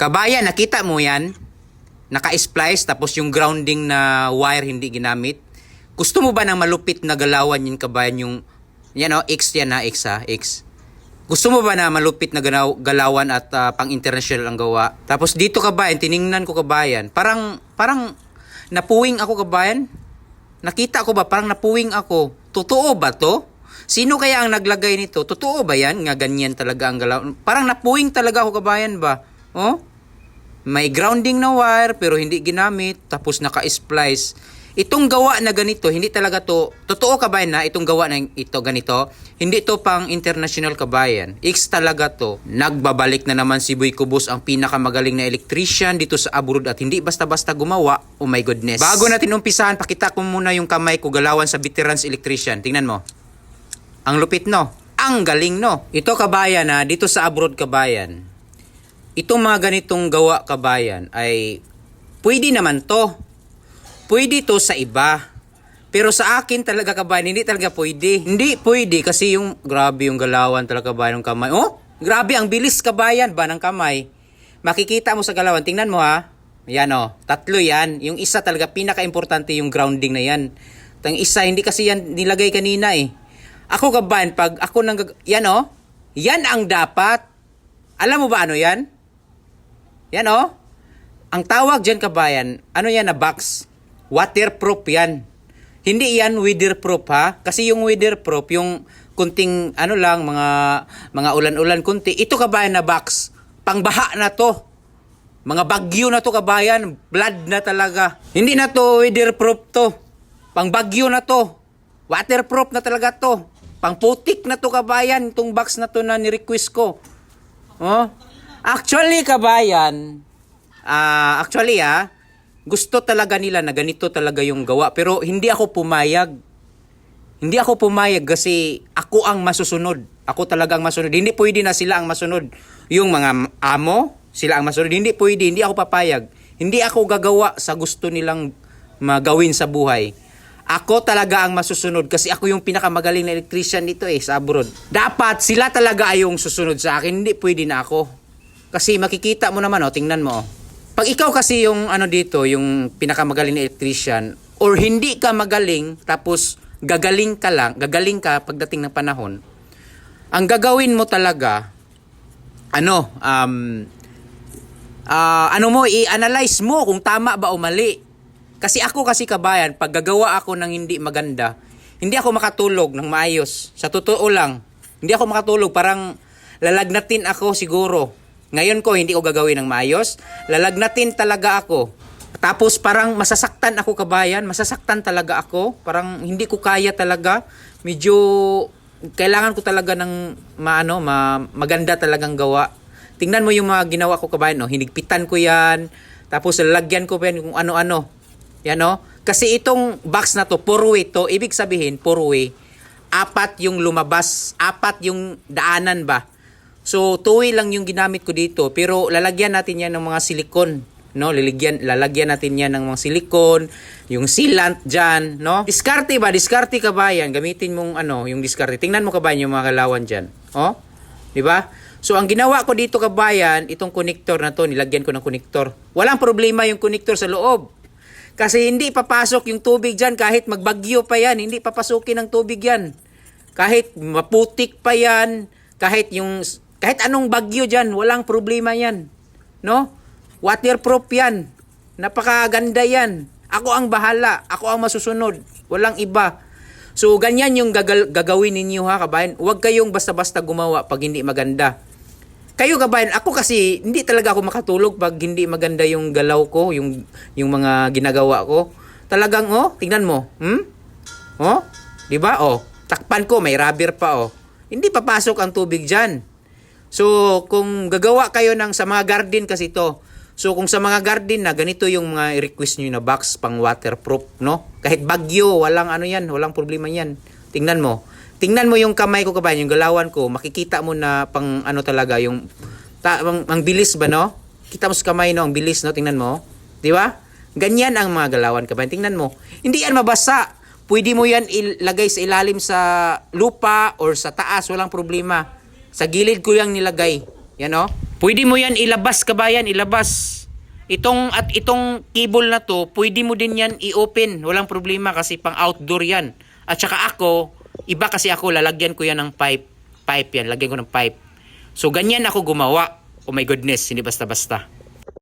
Kabayan, nakita mo yan? Naka-splice tapos yung grounding na wire hindi ginamit. Gusto mo ba ng malupit na galawan yung kabayan? Yung, yan o, X yan ha, X ha, X. Gusto mo ba na malupit na galawan at pang-international ang gawa? Tapos dito kabayan, tiningnan ko kabayan. Parang napuwing ako kabayan. Nakita ko ba? Parang napuwing ako. Totoo ba to? Sino kaya ang naglagay nito? Totoo ba yan? Nga ganyan talaga ang galawan. Parang napuwing talaga ako kabayan ba? Oh? May grounding na wire pero hindi ginamit. Tapos naka-splice. Itong gawa na ganito, hindi talaga to, totoo kabayan na itong gawa na ito ganito, hindi to pang international kabayan. X talaga to. Nagbabalik na naman si Boy Cubos, ang pinakamagaling na electrician dito sa abroad at hindi basta-basta gumawa. Oh my goodness. Bago natin umpisahan, pakita ko muna yung kamay ko galawan sa veterans electrician. Tingnan mo. Ang lupit no. Ang galing no. Ito kabayan na dito sa abroad kabayan. Itong mga ganitong gawa kabayan ay pwede naman to. Pwede to sa iba. Pero sa akin talaga kabayan, hindi talaga pwede. Hindi pwede kasi yung, grabe yung galawan talaga kabayan ng kamay. Oh, grabe ang bilis kabayan ba ng kamay. Makikita mo sa galawan, tingnan mo ha. Yan oh, tatlo yan. Yung isa talaga, pinaka-importante yung grounding na yan. Ang isa, hindi kasi yan nilagay kanina eh. Ako kabayan, pag ako nang, yan oh, yan ang dapat. Alam mo ba ano yan? Yan oh. Ang tawag dyan kabayan, ano yan na box? Waterproof yan. Hindi yan weatherproof ha. Kasi yung weatherproof, yung kunting ano lang, mga ulan-ulan kunti. Ito kabayan na box. Pangbaha na to. Mga bagyo na to kabayan. Blood na talaga. Hindi na to weatherproof to. Pangbagyo na to. Waterproof na talaga to. Pangputik na to kabayan. Itong box na to na ni-request ko. Oh. Actually kabayan, gusto talaga nila na ganito talaga yung gawa. Pero hindi ako pumayag. Hindi ako pumayag kasi ako ang masusunod. Ako talaga ang masunod. Hindi pwede na sila ang masunod. Yung mga amo, sila ang masunod. Hindi pwede. Hindi ako papayag. Hindi ako gagawa sa gusto nilang magawin sa buhay. Ako talaga ang masusunod kasi ako yung pinakamagaling na electrician dito sa abroad. Dapat sila talaga ay yung susunod sa akin. Hindi pwede na ako. Kasi makikita mo naman, tingnan mo. Pag ikaw kasi yung dito, yung pinakamagaling na electrician, or hindi ka magaling, tapos gagaling ka pagdating ng panahon, ang gagawin mo talaga, i-analyze mo kung tama ba o mali. Kasi ako kasi kabayan, pag gagawa ako ng hindi maganda, hindi ako makatulog ng maayos. Sa totoo lang, hindi ako makatulog, parang lalagnatin ako siguro. Ngayon ko, hindi ko gagawin ng maayos. Lalagnatin talaga ako. Tapos parang masasaktan ako kabayan. Masasaktan talaga ako. Parang hindi ko kaya talaga. Medyo kailangan ko talaga ng maganda talagang gawa. Tingnan mo yung mga ginawa ko kabayan. Hinigpitan ko yan. Tapos lalagyan ko pa yan kung ano-ano. Yan Kasi itong box na to, 4-way to. Ibig sabihin, 4-way. 4 yung lumabas. 4 yung daanan ba. So, 2-way lang yung ginamit ko dito. Pero lalagyan natin yan ng mga silikon. Lalagyan natin yan ng mga silikon. Yung sealant dyan. Diskarte ba? Diskarte kabayan. Gamitin mong yung diskarte. Tingnan mo kabayan yung mga galawan dyan. Diba? So, ang ginawa ko dito kabayan, itong connector na to, nilagyan ko ng connector. Walang problema yung connector sa loob. Kasi hindi papasok yung tubig dyan kahit magbagyo pa yan. Hindi papasukin ng tubig yan. Kahit maputik pa yan. Kahit anong bagyo dyan, walang problema yan. Waterproof yan. Napakaganda yan. Ako ang bahala. Ako ang masusunod. Walang iba. So, ganyan yung gagawin ninyo ha, kabayan. Huwag kayong basta-basta gumawa pag hindi maganda. Kayo kabayan, ako kasi hindi talaga ako makatulog pag hindi maganda yung galaw ko, yung mga ginagawa ko. Talagang, tingnan mo. Diba? Takpan ko, may rubber pa. Hindi papasok ang tubig dyan. So, kung gagawa kayo sa mga garden kasi to. So, kung sa mga garden na ganito yung mga request nyo na box pang waterproof, Kahit bagyo, walang walang problema yan. Tingnan mo. Tingnan mo yung kamay ko kabayan, yung galawan ko. Makikita mo na pang talaga, yung ang bilis ba, Kita mo sa kamay, ang bilis, Tingnan mo. Di ba? Ganyan ang mga galawan kabayan. Tingnan mo. Hindi yan mabasa. Pwede mo yan ilagay sa ilalim sa lupa or sa taas, walang problema. Sa gilid ko yung nilagay. Yan Pwede mo yan ilabas, kabayan, ilabas. Itong cable na to, pwede mo din yan i-open. Walang problema kasi pang outdoor yan. At saka ako, iba kasi ako, lalagyan ko yan ng pipe. Pipe yan, lagyan ko ng pipe. So, ganyan ako gumawa. Oh my goodness, hindi basta-basta.